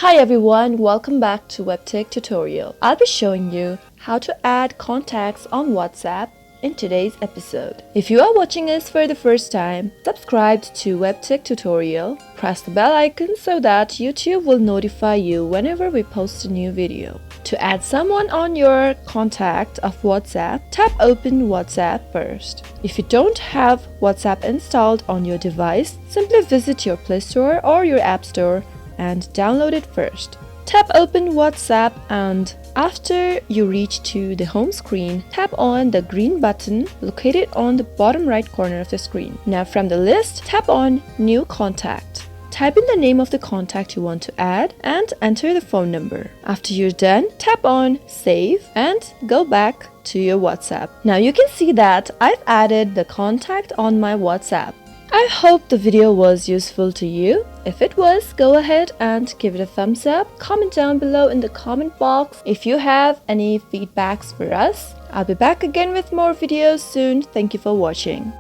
Hi everyone, welcome back to WebTech tutorial. I'll be showing you how to add contacts on WhatsApp in today's episode. If you are watching us for the first time, subscribe to WebTech tutorial, press the bell icon so that YouTube will notify you whenever we post a new video. To add someone on your contact of WhatsApp, tap open WhatsApp first. If you don't have WhatsApp installed on your device, simply visit your Play Store or your App Store and download it first. Tap open WhatsApp and after you reach to the home screen, tap on the green button located on the bottom right corner of the screen. Now from the list, tap on New Contact. Type in the name of the contact you want to add and enter the phone number. After you're done, tap on Save and go back to your WhatsApp. Now you can see that I've added the contact on my WhatsApp. I hope the video was useful to you. If it was, go ahead and give it a thumbs up. Comment down below in the comment box if you have any feedbacks for us. I'll be back again with more videos soon. Thank you for watching.